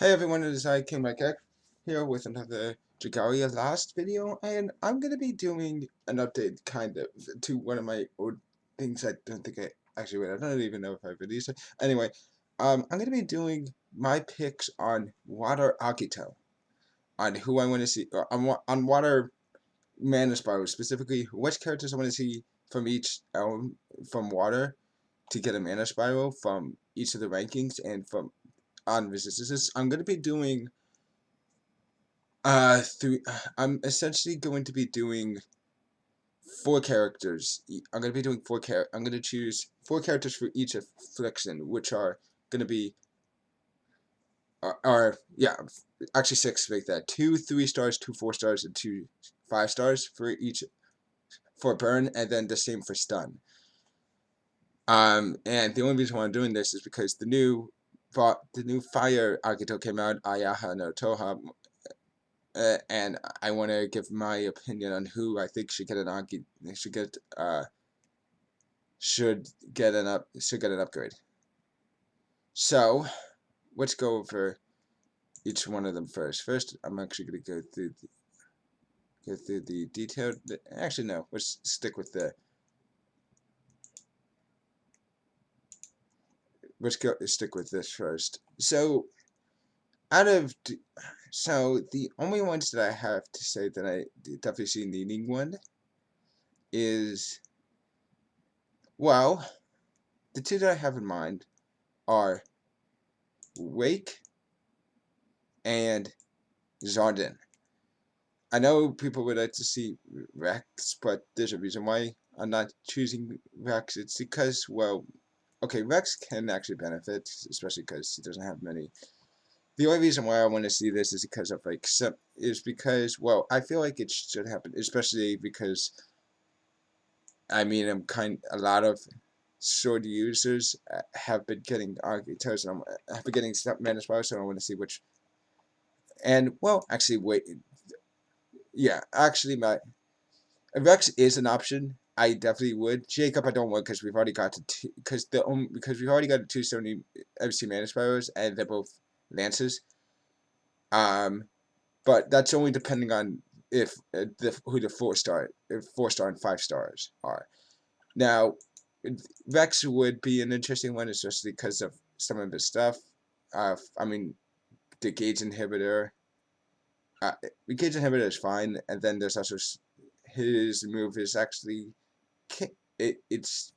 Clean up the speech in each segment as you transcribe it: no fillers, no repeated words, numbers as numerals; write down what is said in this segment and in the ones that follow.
Hey everyone, it is I, King Mike here with another Dragalia last video, and I'm going to be doing an update, kind of, to one of my old things I don't think I actually read. I don't even know if I released it. Anyway, I'm going to be doing my picks on Water Agito, on who I want to see, on Water Mana Spirals, specifically which characters I want to see from each from Water to get a Mana Spiral from each of the rankings, and from on resistances. I'm going to be doing three. I'm essentially going to be doing four characters. I'm going to be doing I'm going to choose four characters for each affliction, which are going to be yeah, actually six to make that. Two 3 stars, two 4 stars, and two 5 stars for each for burn, and then the same for stun. And the only reason why I'm doing this is because the new fire Agito came out, Ayaha no Toha, and I want to give my opinion on who I think should get should get an upgrade. So let's go over each one of them first. First, I'm actually going to go through the detailed. Actually, no. Let's stick with the. Let's go stick with this first. So out of so the only ones that I have to say that I definitely see needing one is, well, the two that I have in mind are Wake and Zardin. I know people would like to see Rex, but there's a reason why I'm not choosing Rex. It's because, well, okay, Rex can actually benefit, especially because he doesn't have many. The only reason why I want to see this is because of well, I feel like it should happen, especially because I mean, a lot of sword users have been getting Argitos, and have been getting Mana Spiral, so I want to see which. And well, actually, wait, yeah, actually, my Rex is an option. I definitely would. Jacob, I don't want because we've already got to because we've already got a 270 MC Mana Spirals, and they're both Lances. Um, but that's only depending on if who the 4 star and 5 stars are. Now, Rex would be an interesting one, especially because of some of his stuff. I mean, the gauge inhibitor. The gauge inhibitor is fine, and then there's also his move is actually it's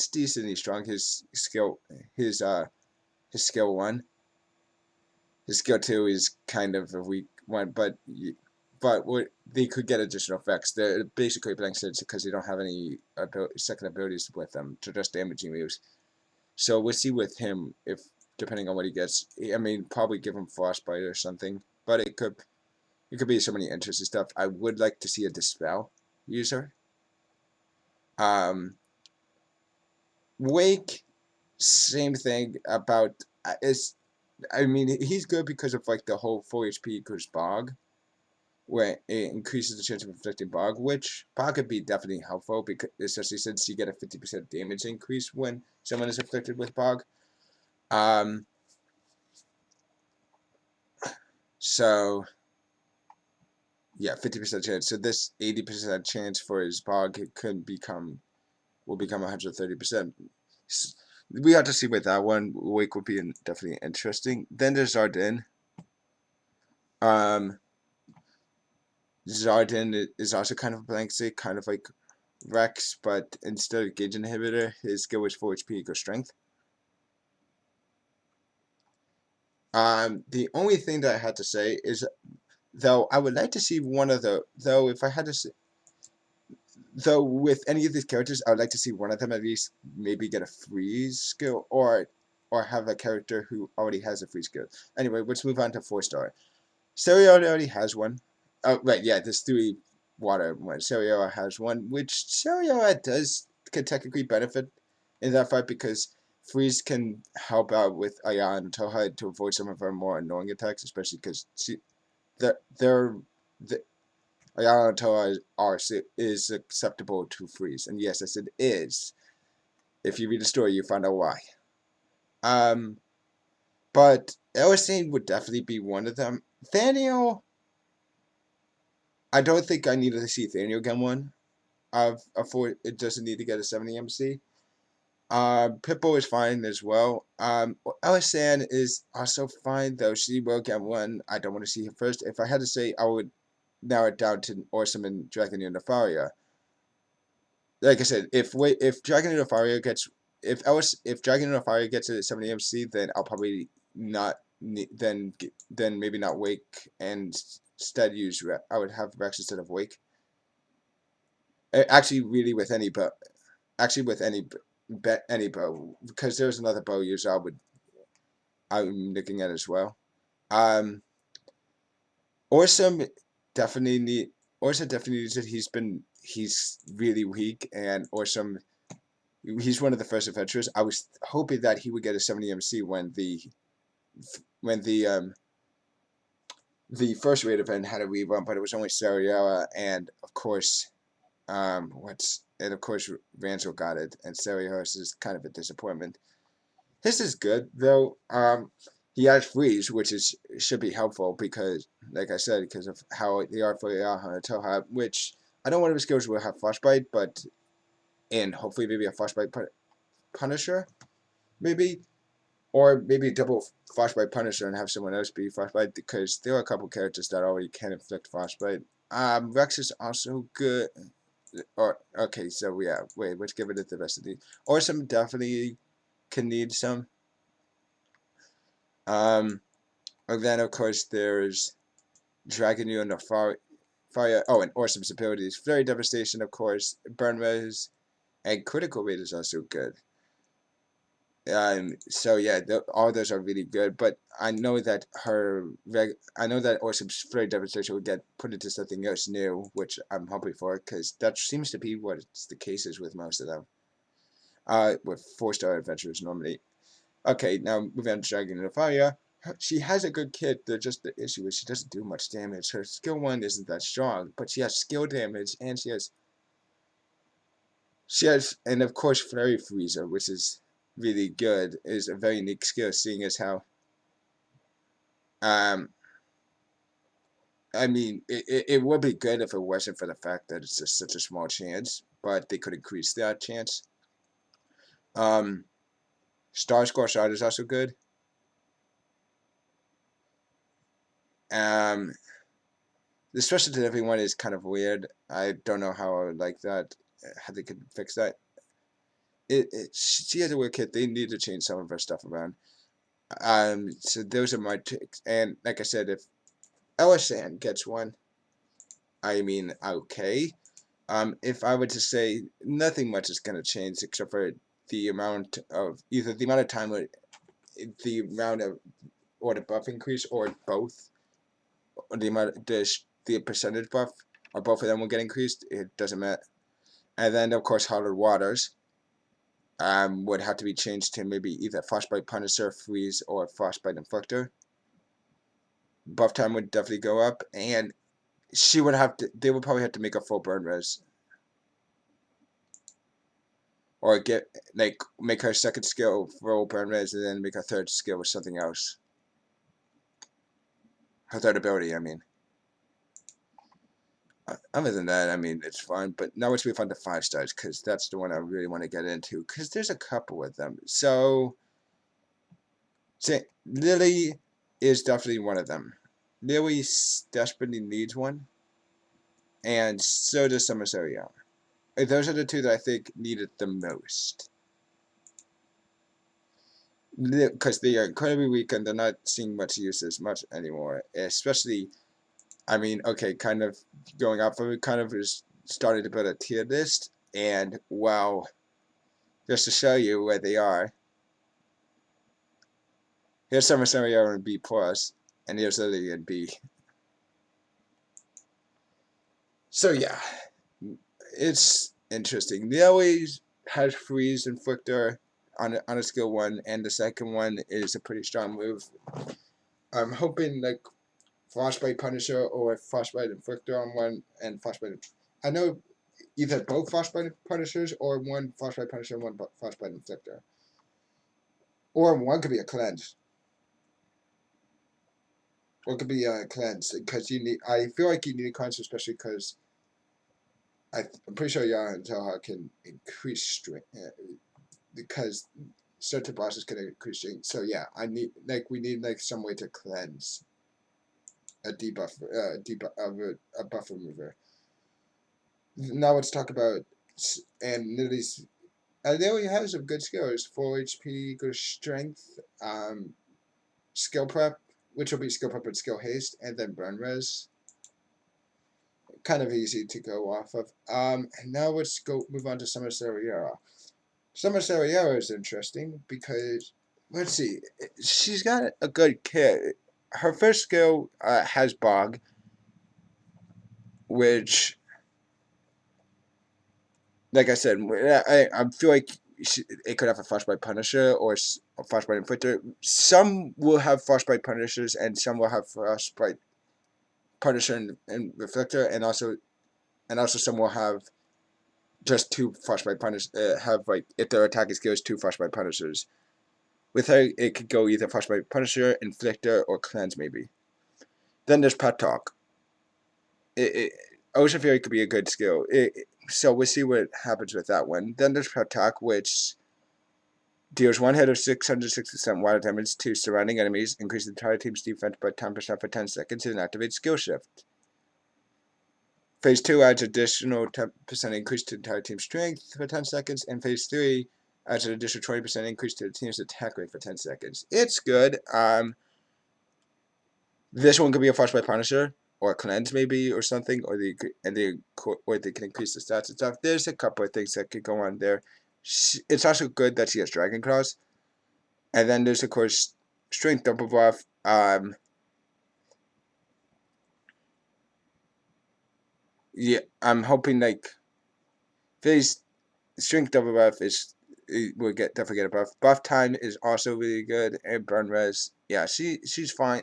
decently strong. His skill 1, his skill 2 is kind of a weak one, but what they could get additional effects. They're basically blank states because they don't have any second abilities with them to just damaging moves. So we'll see with him if, depending on what he gets. I mean, probably give him frostbite or something, but it could be so many interesting stuff. I would like to see a dispel user. Um, Wake, same thing about is. I mean, he's good because of like the whole 4 HP equals bog, where it increases the chance of inflicting bog, which bog could be definitely helpful, because especially since you get a 50% damage increase when someone is afflicted with bog. Um, so yeah, 50% chance. So this 80% chance for his bog will become 130%. We have to see with that one. Wake would be definitely interesting. Then there's Zardin. Um, Zardin is also kind of a blank stick, kind of like Rex, but instead of gauge inhibitor, his skill is 4 HP equals strength. The only thing that I had to say is, though, I would like to see one of the, though, if I had to say, though, with any of these characters, I would like to see one of them at least maybe get a freeze skill, or have a character who already has a freeze skill. Anyway, let's move on to 4 star. Serio already has one. Oh, right, yeah, there's 3 water ones. Serio has one, which Serio could technically benefit in that fight because freeze can help out with Aya and Toha to avoid some of her more annoying attacks, especially because they're the Ayala and Toa is susceptible to freeze. And yes, I said is. If you read the story, you find out why. Um, But Elistine would definitely be one of them. Thaniel, I don't think I needed to see Thaniel get one. It doesn't need to get a 70 MC. Pippo is fine as well. Elisan is also fine, though she will get one. I don't want to see her first. If I had to say, I would narrow it down to Orsum and Dragalia and Nefaria. Like I said, if Dragon and Nefaria gets if Dragon and Nefaria gets a 70 MC, then I'll probably not then maybe not Wake and instead use I would have Rex instead of Wake. Actually, really with any bow, actually with any bow, because there's another bow user I'm looking at as well. Um, Orsum definitely need Orsum definitely needs it. He's really weak, and Orsum he's one of the first adventurers. I was hoping that he would get a 70 MC when the first raid event had a rerun, but it was only Sariella and of course Ransel got it, and Sariella is kind of a disappointment. His is good though. He has freeze, which should be helpful because, like I said, because of how they are for Yaha and Toha, which I know one of his skills will have Frostbite, and hopefully maybe a Frostbite Punisher, maybe, or maybe double Frostbite Punisher and have someone else be Frostbite, because there are a couple characters that already can inflict Frostbite. Rex is also good. Or okay, so yeah, wait, let's give it the rest of these. Or some definitely can need some. And then of course there's Dragon You and the Fire. Oh, and Orsum's abilities. Flurry Devastation, of course. Burn Res and Critical Rate is also good. So yeah, all those are really good. But I know that Orsum's Flurry Devastation will get put into something else new, which I'm hoping for, because that seems to be what the case is with most of them. With 4-star adventurers normally. Okay, now moving on to Dragon and Fire. She has a good kit. The issue is she doesn't do much damage. Her skill 1 isn't that strong, but she has skill damage, and and of course Flurry Freezer, which is really good, is a very unique skill, seeing as how um I mean it would be good if it wasn't for the fact that it's just such a small chance, but they could increase that chance. Star Score Shot is also good. Um The special delivery one is kind of weird. I don't know how I would like that. How they could fix that. She has a weird kit. They need to change some of her stuff around. So those are my ticks. And like I said, if Elisan gets one, I mean, okay. If I were to say nothing much is gonna change except for the amount of either the amount of time or the amount of or the buff increase or both, or the amount the percentage buff, or both of them will get increased. It doesn't matter. And then of course Hallowed Waters would have to be changed to maybe either Frostbite Punisher, Freeze, or Frostbite Inflictor. Buff time would definitely go up, and she would have to. They would probably have to make a full burn res, or make her second skill full burn res, and then make her third skill with something else. Her third ability, I mean. Other than that, I mean, it's fine. But now let's move on to 5 stars, because that's the one I really want to get into, because there's a couple of them. So, Lily is definitely one of them. Lily desperately needs one, and so does Summer. Those are the two that I think need it the most. Because they are incredibly weak and they're not seeing much use as much anymore. Especially, I mean, okay, kind of going off of it, kind of is starting to build a tier list. And, well, just to show you where they are, here's Summer in B+, and here's Lily in B. So, yeah, it's interesting. They always has Freeze Inflictor on a skill 1, and the second one is a pretty strong move. I'm hoping like Frostbite Punisher or Frostbite Inflictor on one, and Frostbite. I know either both Frostbite Punishers or one Frostbite Punisher and one Frostbite Inflictor, or one could be a cleanse. or it could be cleanse, because you need. I feel like you need a cleanse, especially because I'm pretty sure Yaha can increase strength because certain bosses can increase strength. So yeah, we need like some way to cleanse a debuff, a buff remover. Now let's talk about and Lily's. Lily has some good skills: full HP, good strength, skill prep, which will be skill prep with skill haste, and then burn res. Kind of easy to go off of. And now let's go move on to Summer Seriera. Summer Seriera is interesting because let's see, she's got a good kit. Her first skill has Bog, which, like I said, I feel like it could have a Frostbite Punisher or a Frostbite Inflictor. Some will have Frostbite Punishers, and some will have Frostbite Punisher and Reflector, and also some will have just two Frostbite Punishers. Have like if their attacking skill is two Frostbite Punishers. With her, it could go either Frostbite Punisher, Inflictor, or Cleanse maybe. Then there's Pet Talk. Ocean Fury could be a good skill. So we'll see what happens with that one. Then there's Pet Talk, which deals one hit of 660% water damage to surrounding enemies, increases the entire team's defense by 10% for 10 seconds, and activates Skill Shift. Phase 2 adds additional 10% increase to the entire team's strength for 10 seconds, and Phase 3 adds an additional 20% increase to the team's attack rate for 10 seconds. It's good. This one could be a Frostbite Punisher, or a Cleanse maybe, or something, or they can increase the stats and stuff. There's a couple of things that could go on there. It's also good that she has Dragon Claws. And then there's, of course, Strength Double Buff. Yeah, I'm hoping, like, Phase Strength Double Buff we'll definitely get a buff. Buff Time is also really good, and Burn Res. Yeah, she's fine.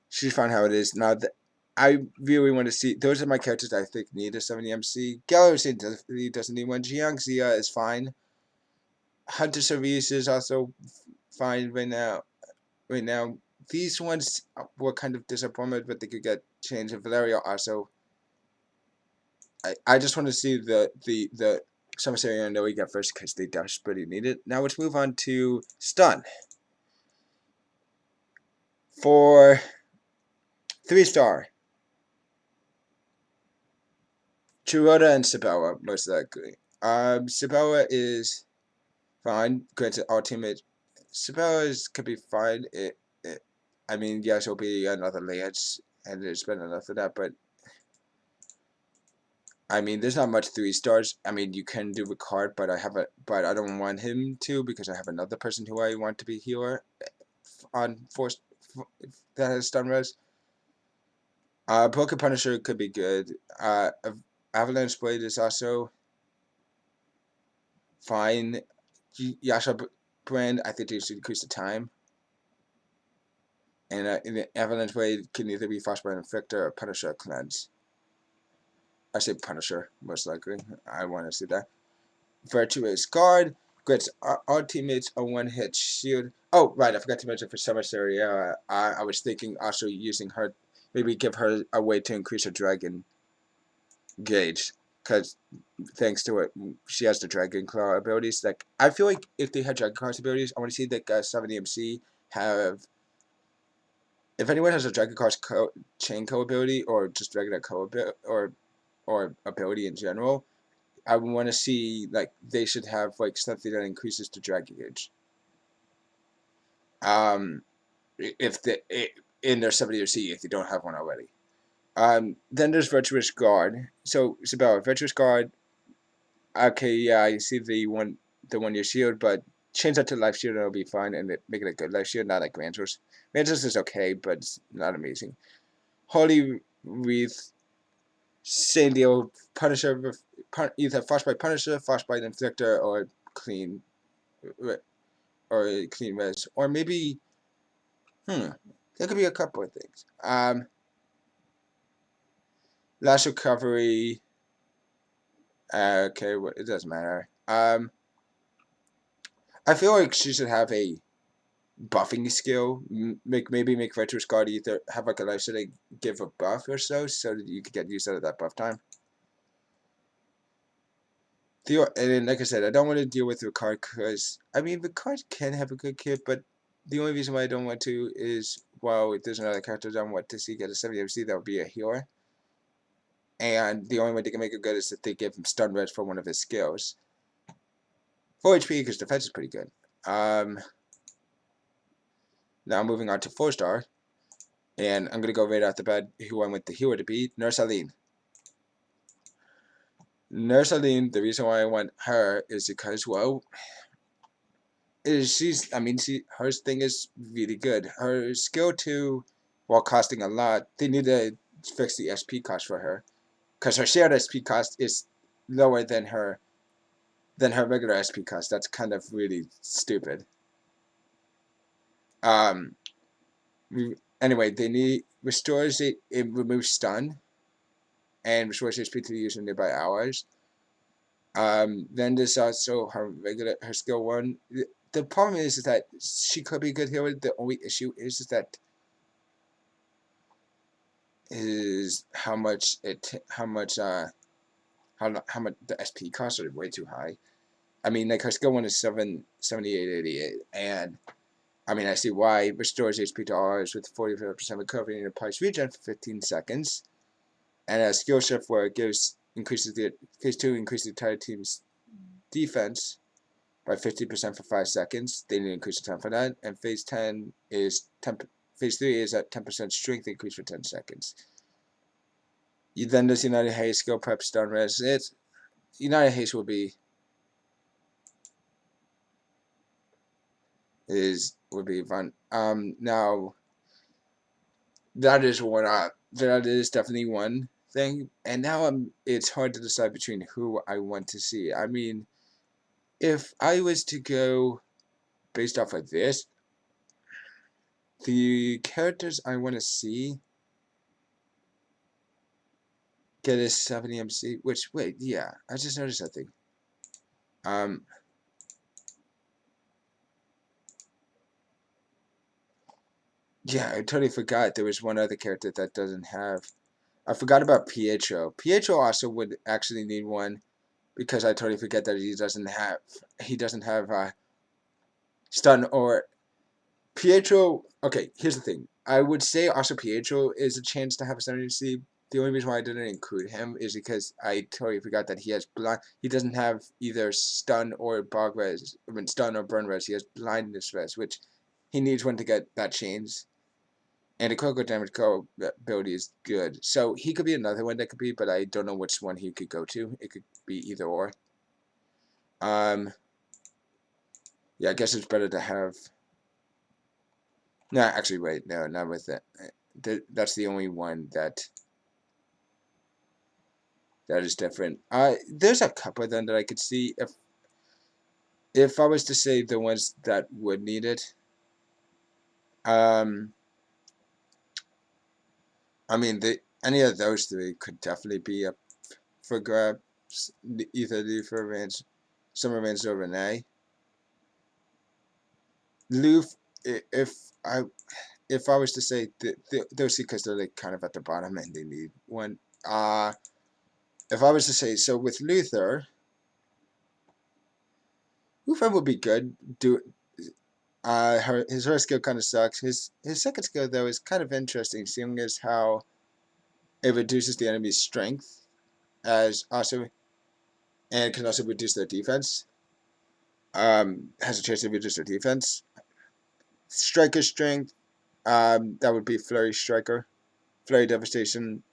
She's fine how it is. Now, I really want to see. Those are my characters that I think need a 70 MC. Galaxy definitely doesn't need one. Jiangxia is fine. Hunter Service is also fine right now. These ones were kind of disappointed, but they could get changed. And Valeria also. I just want to see the Summer Series and we get first because they desperately need it. Now let's move on to Stun. For 3-star. Chiroda and Sabella, most likely. Sabella is fine. Granted, all teammates. Sabella could be fine. I mean, yes, it'll be another Lance, and there's been enough of that, but I mean, there's not much 3-stars. I mean, you can do Ricard, but I don't want him to because I have another person who I want to be healer on force that has stun res. Broken Punisher could be good. Avalanche Blade is also fine. Yasha Brand, I think they should increase the time. And the Avalanche Blade can either be Frostbite Inflictor or Punisher or Cleanse. I say Punisher, most likely. I want to see that. Virtuous Guard grants all teammates a one-hit shield. Oh, right, I forgot to mention for Summer Seriera, I was thinking also using her, maybe give her a way to increase her Dragon gauge. Because thanks to it, she has the Dragon Claw abilities. Like, I feel like if they had Dragon Claw abilities, I want to see like 70 MC have. If anyone has a Dragon Claw chain co ability or just regular co ability or ability in general, I want to see like they should have like something that increases the Dragon gauge. If in their 70 MC if they don't have one already. Then there's Virtuous Guard. So Isabella, Virtuous Guard. Okay, yeah, I see the 1-year shield, but change that to life shield and it'll be fine, and make it a good life shield, not like Ranger's. Ranger's is okay, but it's not amazing. Holy Wreath, same deal. Punisher, either Frostbite Punisher, Frostbite Inflictor, or clean res, or maybe there could be a couple of things. Last Recovery. Okay, it doesn't matter. I feel like she should have a buffing skill. Maybe make Retro Squad either have like a life so they give a buff or so that you could get use out of that buff time. And then, like I said, I don't want to deal with Ricard because I mean Ricard can have a good kit, but the only reason why I don't want to is well, if there's another character I don't want to see get a 70 MC, that would be a healer. And the only way they can make it good is if they give him stun res for one of his skills. 4 HP because defense is pretty good. Now moving on to 4-star. And I'm going to go right off the bat who I want the healer to be, Nurse Aline. Nurse Aline, the reason why I want her is because, well, her thing is really good. Her skill 2, while costing a lot, they need to fix the SP cost for her. Because her shared SP cost is lower than her regular SP cost. That's kind of really stupid. Anyway, they need restores it removes stun and restores HP to the user nearby allies. Then there's also her skill 1. The problem is that she could be a good healer. The only issue is that how much the SP costs are way too high. I mean, like her skill 1 is 7888, and I mean I see why. Restores HP to allies with 45% recovery in a price regen for 15 seconds, and a skill shift where it increases the phase 2 increases the entire team's defense by 50% for 5 seconds. They need to increase the time for that. And phase 10 is phase 3 is at 10% strength increase for 10 seconds. Then does United Haste skill prep stun res. United Haste would be fun. Now that is definitely one thing. And now it's hard to decide between who I want to see. I mean, if I was to go based off of this, the characters I want to see get a 70 MC, which, wait, yeah, I just noticed something. Yeah, I totally forgot there was one other character that doesn't have. I forgot about Pietro. Pietro also would actually need one because I totally forget that he doesn't have stun or Pietro. Okay, here's the thing. I would say also Pietro is a chance to have a 70 MC. The only reason why I didn't include him is because I totally forgot that he has blind. He doesn't have either stun or bog res. I mean, stun or burn res. He has blindness res, which he needs one to get that change. And the critical damage ability is good. So he could be another one that could be, but I don't know which one he could go to. It could be either or. Yeah, I guess it's better to have. No, actually, wait, no, not with it. That's the only one that is different. There's a couple of them that I could see if I was to say the ones that would need it. I mean, any of those three could definitely be up for grabs. Either Luther, Rance, Summer Rance, or Renee. Luth, if I was to say those two because they're like kind of at the bottom and they need one. If I was to say so with Luther would be good. His first skill kind of sucks. His second skill though is kind of interesting, seeing as how it reduces the enemy's strength, and can also reduce their defense. Has a chance to reduce their defense. Striker strength. That would be Flurry Striker, Flurry Devastation.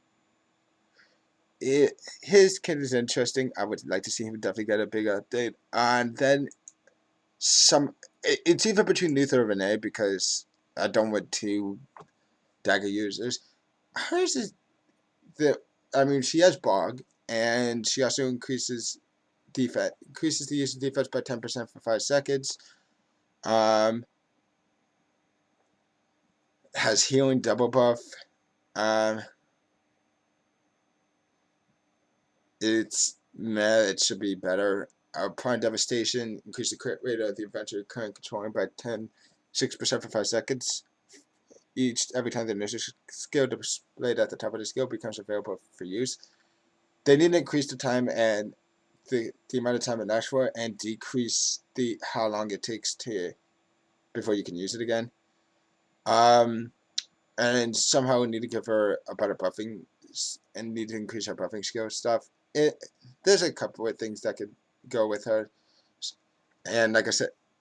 His kit is interesting. I would like to see him definitely get a big update. And then it's either between Luther or Renee because I don't want two dagger users. Hers is she has Bog, and she also increases the use of defense by 10% for 5 seconds. Has healing double buff. It should be better. Prime Devastation increase the crit rate of the adventure current controlling by 10 6% for 5 seconds. Every time the initial skill displayed at the top of the skill becomes available for use. They need to increase the time and the amount of time it lasts for, and decrease the how long it takes to before you can use it again. And somehow we need to give her a better buffing and need to increase her buffing skill stuff. There's a couple of things that could go with her, and like I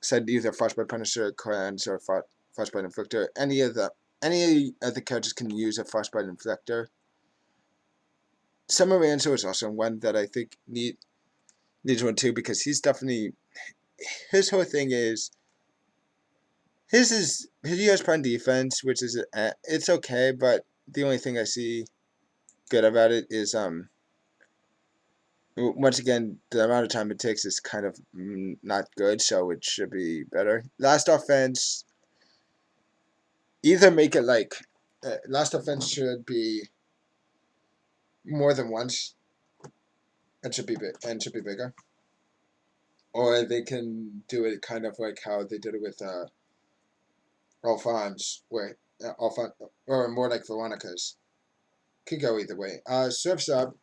said either Frostbite Punisher, Cleanse, or Frostbite Inflictor. Any of the characters can use a Frostbite Inflictor. Summer Rancho is also one that I think needs one too, because he's definitely, his whole thing is he has prime defense, which is it's okay, but the only thing I see good about it is once again the amount of time it takes is kind of not good, so it should be better. Last offense, either make it like last offense should be more than once and should be bigger, or they can do it kind of like how they did it with Alphonse, where Alphonse, or more like Veronica's. Could go either way. Surf's up,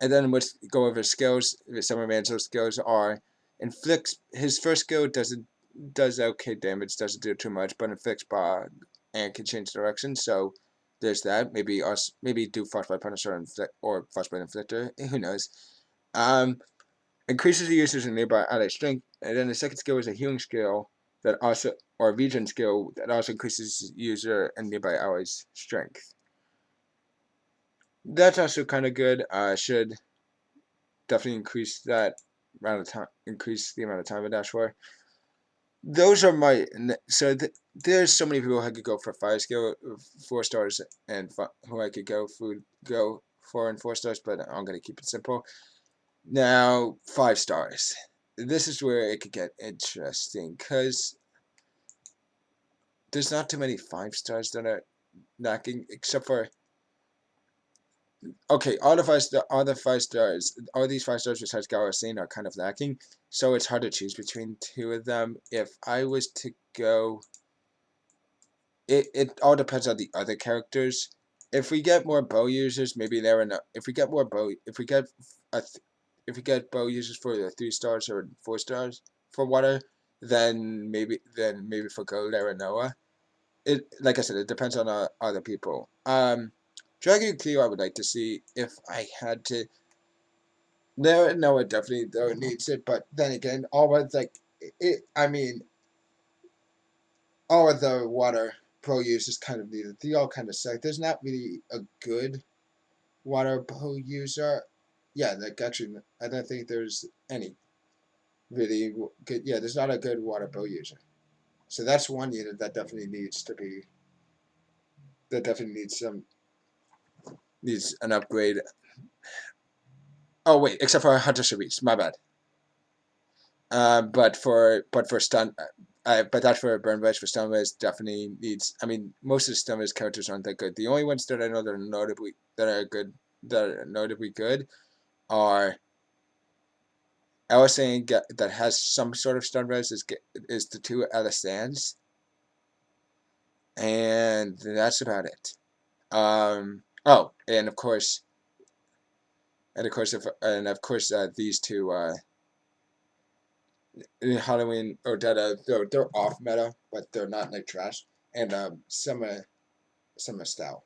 and then let's go over skills. Summer Manzo's skills are inflicts. His first skill does okay damage, doesn't do too much, but inflicts bog and can change direction. So there's that. Maybe do Frostbite Punisher or Frostbite Inflictor. Who knows? Um, Increases the user's nearby ally strength, and then the second skill is a healing skill that also, or a regen skill that also increases user and nearby allies' strength. That's also kind of good. Should definitely increase that amount of time, increase the amount of time it dash for. Those are my there's so many people who could go for 5 skill 4 stars and who I could go for in 4 stars, but I'm gonna keep it simple. Now 5 stars. This is where it could get interesting because there's not too many 5 stars that are lacking, except for okay, all the 5 stars, all these 5 stars besides Galacine are kind of lacking, so it's hard to choose between 2 of them. If I was to go, it all depends on the other characters. If we get more bow users, maybe they're enough. If we get bow users for the 3 stars or 4 stars for water, then maybe for Go Laranoa. It, like I said, it depends on other people. Dragon Cleo, I would like to see if I had to. No, it definitely needs it, but then again, all of like it. I mean, all of the water pro users kind of needed. They all kind of suck. There's not really a good water pro user. Yeah, like actually, I don't think there's any really good. Yeah, there's not a good water pro user. So that's one unit that definitely needs to be. That definitely needs an upgrade. Oh wait, except for Hunter Cerise, my bad. But for stun, but that's for Burn Wedge. For stun wedge, definitely needs. I mean, most of the stun wedge characters aren't that good. The only ones that I know that are notably good are LSA that has some sort of stun res is the 2 Elisans, and that's about it. Oh, and of course, these 2 Halloween or that they're off meta, but they're not like trash. And some style.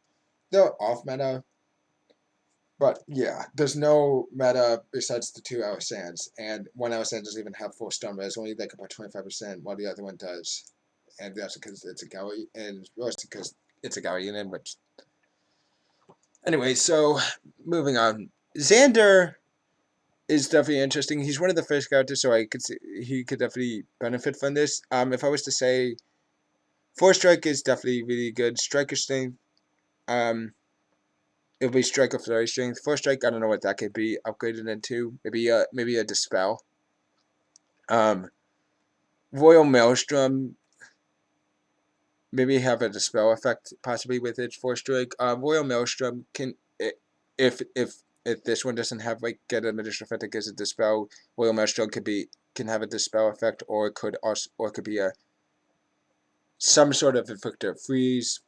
They're off meta, but yeah, there's no meta besides the 2 Alisans, and one Alisan doesn't even have full stun res, only like about 25%, while the other one does. And that's because it's a Gaui, and mostly because it's a Gaui unit, but anyway, so moving on. Xander is definitely interesting. He's one of the first characters, so I could see he could definitely benefit from this. If I was to say, 4 strike is definitely really good. Striker strength, it'll be striker flurry strength. 4 strike, I don't know what that could be upgraded into. Maybe a dispel. Royal Maelstrom, maybe have a dispel effect possibly with its 4 strike. Royal Maelstrom can, if this one doesn't have get an additional effect that gives a dispel, Royal Maelstrom can have a dispel effect, or it could be some sort of inflictor, freeze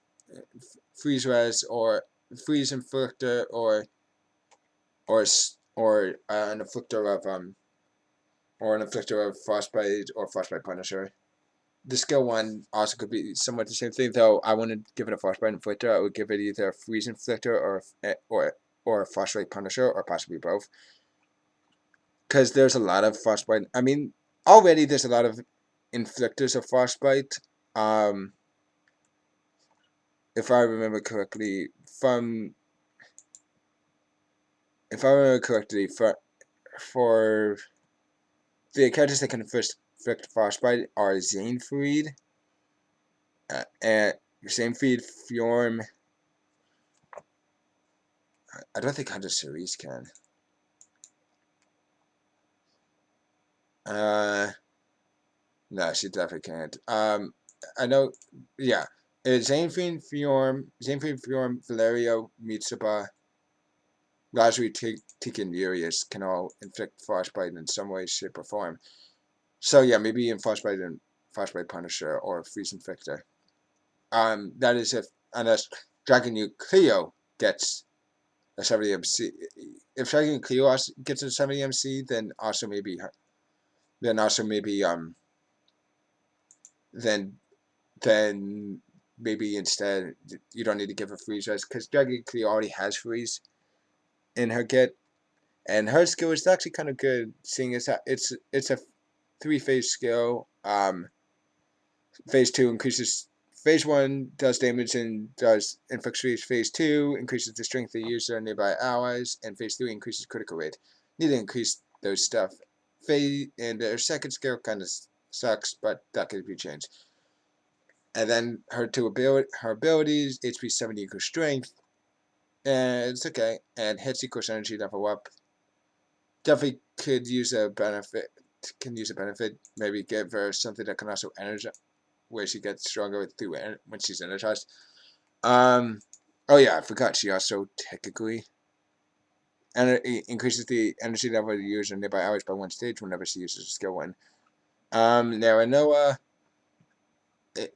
res, or freeze inflictor, or an inflictor of frostbite or frostbite punisher. The skill 1 also could be somewhat the same thing, though I wouldn't give it a frostbite inflictor. I would give it either a freeze inflictor or a frostbite punisher, or possibly both. Because there's a lot of frostbite. I mean, already there's a lot of inflictors of frostbite. If I remember correctly, for the characters that can first inflict frostbite are Zanefried, and Fjorm. I don't think Hunter Cerise can. No, she definitely can't. I know. Yeah, Zanefried, Fjorm, Valerio, Mitsuba, Lazuri, Tiki, and Urius can all inflict frostbite in some way, shape, or form. So yeah, maybe in frostbite punisher or freeze inflictor. That is unless Dragon Cleo gets a 70 MC. If Dragon Cleo gets a 70 MC, then also maybe then maybe instead you don't need to give her freeze res, because Dragon Cleo already has freeze in her kit, and her skill is actually kind of good, seeing as it's a 3-phase skill. Phase 2 increases. Phase 1 does damage and does inflict freeze. Phase 2 increases the strength of the user and nearby allies, and Phase 3 increases critical rate. Need to increase those stuff. And her second skill kind of sucks, but that could be changed. And then her abilities: HP 70 equals strength, and it's okay. And hits equals energy level up. Definitely could use a benefit. Maybe give her something that can also energize, where she gets stronger when she's energized. Oh yeah, I forgot. She also technically increases the energy level of the user nearby allies by 1 stage whenever she uses a skill 1. Now I know.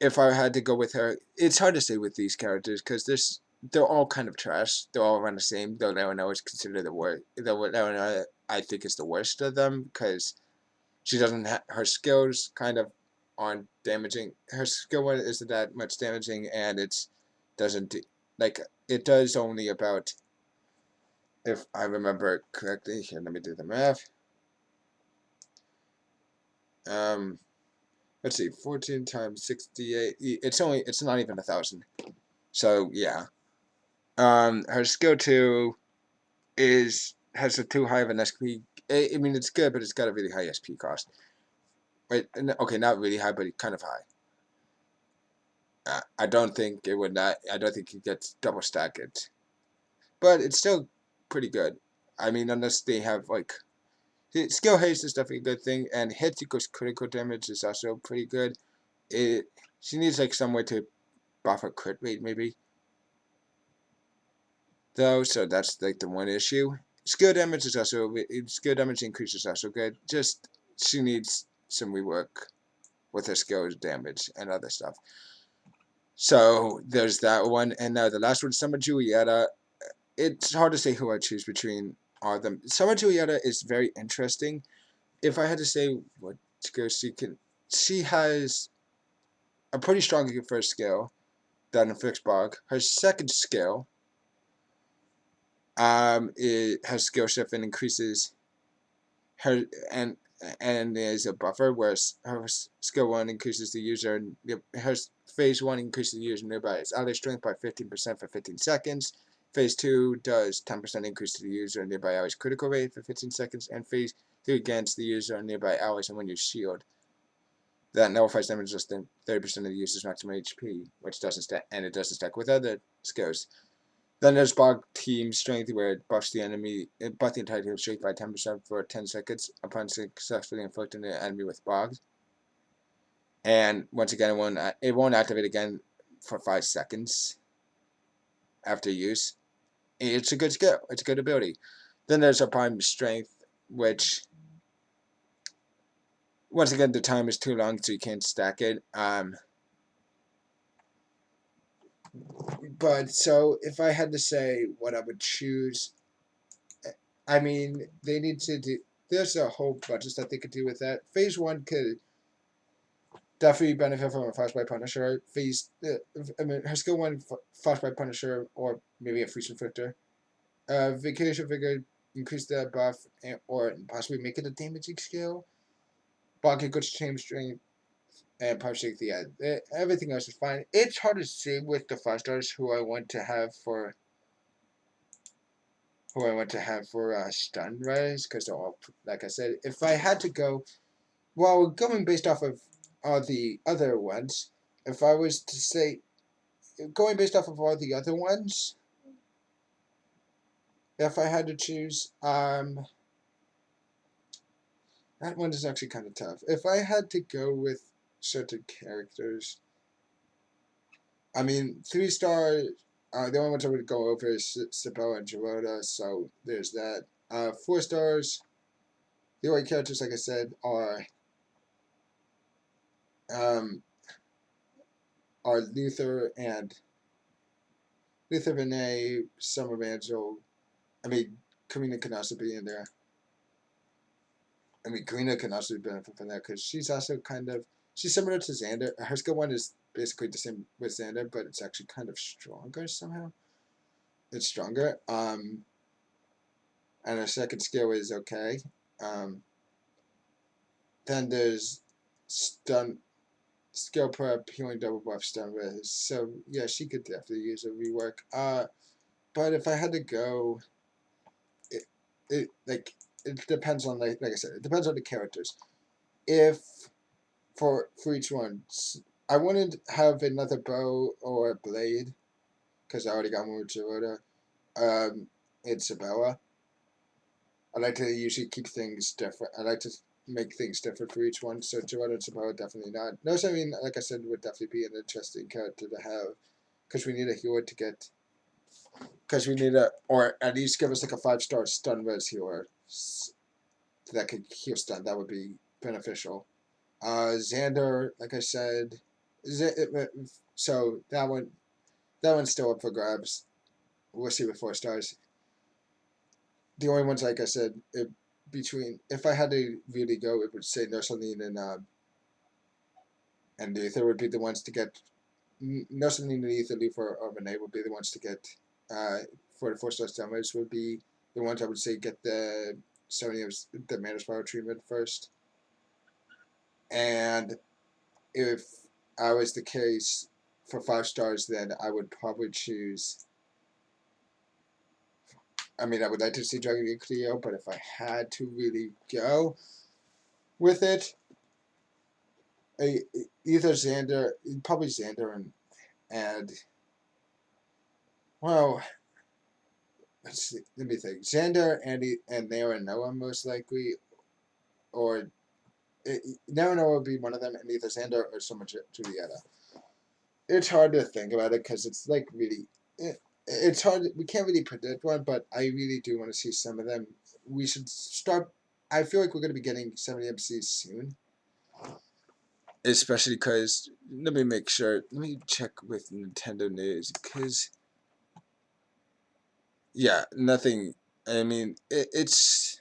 If I had to go with her, it's hard to say with these characters because they're all kind of trash. They're all around the same. Though Leonel is considered the worst. Though Leonel, I think, is the worst of them because she doesn't her skills kind of aren't damaging. Her skill 1 isn't that much damaging, and it doesn't it does only about, if I remember correctly. Here, let me do the math. Let's see, 14 times 68. It's not even 1,000. So yeah. Her skill 2 has a too high of an SP. I mean, it's good, but it's got a really high SP cost. Wait, okay, not really high, but kind of high. I don't think it would not. I don't think it gets double stack it, but it's still pretty good. I mean, unless they have skill haste is definitely a good thing, and hit equals critical damage is also pretty good. She needs some way to buff her crit rate maybe, though. So that's the one issue. Skill damage increase is also good. Just she needs some rework with her skills damage and other stuff. So there's that one, and now the last one, Summer Julieta. It's hard to say who I choose between all of them. Summer Julieta is very interesting. If I had to say what skill she has a pretty strong first skill that inflicts bog. Her second skill, it has skill shift and increases her and is a buffer, whereas her skill 1 increases the user. Her phase 1 increases the user nearby its ally strength by 15% for 15 seconds. Phase 2 does 10% increase to the user and nearby allies critical rate for 15 seconds, and phase 3 against the user and nearby allies and when you shield. That nullifies damage less than 30% of the user's maximum HP, which doesn't stack, and it doesn't stack with other skills. Then there's Bog Team Strength, where it buffs the entire team's strength by 10% for 10 seconds upon successfully inflicting the enemy with Bog. And once again, it won't activate again for 5 seconds after use. It's a good skill. It's a good ability. Then there's a Prime Strength, which, once again, the time is too long, so you can't stack it. But so if I had to say what I would choose, I mean, they need to do. There's a whole bunch of stuff they could do with that. Phase one could definitely benefit from a Frostbite Punisher. I mean, her skill one, Frostbite Punisher, or maybe a Freeze Inflictor. Vacation Figure, increase the buff, or possibly make it a damaging skill. Block good change strength, and punch take the end. Everything else is fine. It's hard to say with the 5 stars who I want to have for stun res, because they're all, like I said, if I had to go, well, going based off of all the other ones, if I was to say, going based off of all the other ones, if I had to choose, that one is actually kind of tough. If I had to go with certain characters, I mean, 3 star, the only ones I would go over is Sabella and Gerota, so there's that. 4 stars, the only characters, like I said, um, are Luther Vinay, Summer Angel. I mean, Karina can also be in there. I mean, Karina can also benefit from that because she's also she's similar to Xander. Her skill one is basically the same with Xander, but it's actually kind of stronger somehow. It's stronger. And her second skill is okay. Then there's stun skill prep, healing double buff, stun res. So yeah, she could definitely use a rework. But if I had to go, it, it depends on like I said, it depends on the characters. If for each one, I wouldn't have another bow or a blade because I already got one with Gerota. It's Isabella. I like to usually keep things different. I like to make things different for each one. So Gerota and Isabella definitely not. No, so I mean, like I said, would definitely be an interesting character to have because we need a healer to get. Because we need or at least give us like a 5 star stun res healer that could heal stun. That would be beneficial. Xander, like I said, so that one's still up for grabs. We'll see with 4 stars. The only ones, like I said, between if I had to really go, it would say Nursaline and Luther would be the ones to get. Nursaline and Luther or Renee would be the ones to get. For the 4 star damage would be the ones I would say get the the Manners Power treatment first. And if I was the case for 5 stars, then I would probably choose. I mean, I would like to see Dragalia Cleo, but if I had to really go with it, either Xander, probably Xander and well, let's see, let me think. Xander and Nara Noah most likely, or Nara Noah would be one of them, and either Xander or someone Julieta. It's hard to think about it because it's like really. It's hard. We can't really predict one, but I really do want to see some of them. We should start. I feel like we're going to be getting 70 MCs soon. Especially because, let me make sure, let me check with Nintendo News, because, yeah, nothing, I mean, it's,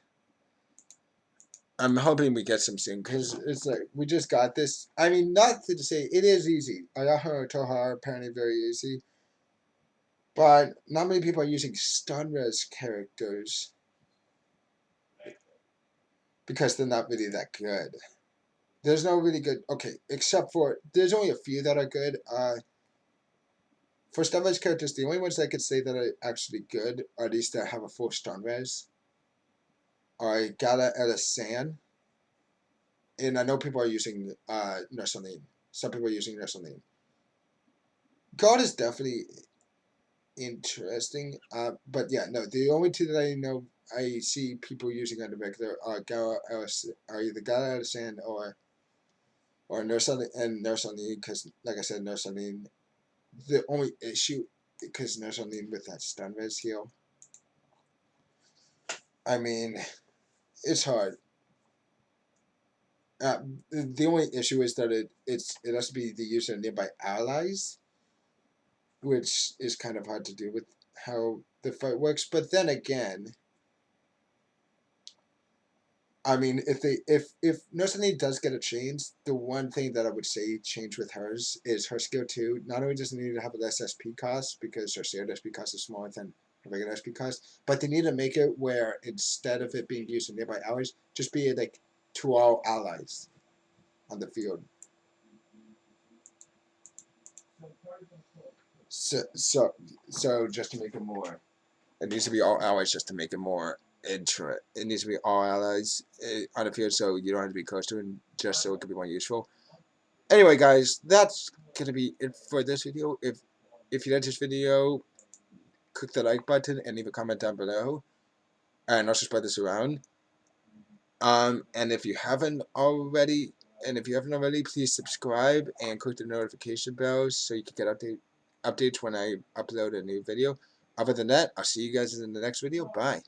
I'm hoping we get some soon, because it's like, we just got this, I mean, not to say, it is easy, Ayaha Toha apparently very easy, but not many people are using stun res characters, because they're not really that good. There's no really good, okay, except for, there's only a few that are good, for stun res characters, the only ones I could say that are actually good, or at least that have a full stun res, are Gala Elisan, and I know people are using Nursaline. Some people are using Nursaline. God is definitely interesting, but yeah, no, the only two that I know I see people using on the regular are either Gala Elisan or Nursaline and Nursaline, because like I said, Nursaline. The only issue, because Nursaline with that stun res heal, I mean, it's hard. The only issue is that it has to be the user nearby allies, which is kind of hard to do with how the fight works. But then again, I mean, if Nurse does get a change, the one thing that I would say change with hers is her skill 2. Not only does it need to have a less SP cost because her shared SP cost is smaller than her regular SP cost, but they need to make it where instead of it being used in nearby allies, just be like to all allies on the field. So just to make it more, it needs to be all allies just to make it more intro. It needs to be all allies on the field, so you don't have to be close to it, just so it can be more useful. Anyway, guys, that's gonna be it for this video. If you like this video, click the like button and leave a comment down below, and also spread this around. And if you haven't already, please subscribe and click the notification bell so you can get updates when I upload a new video. Other than that, I'll see you guys in the next video. Bye.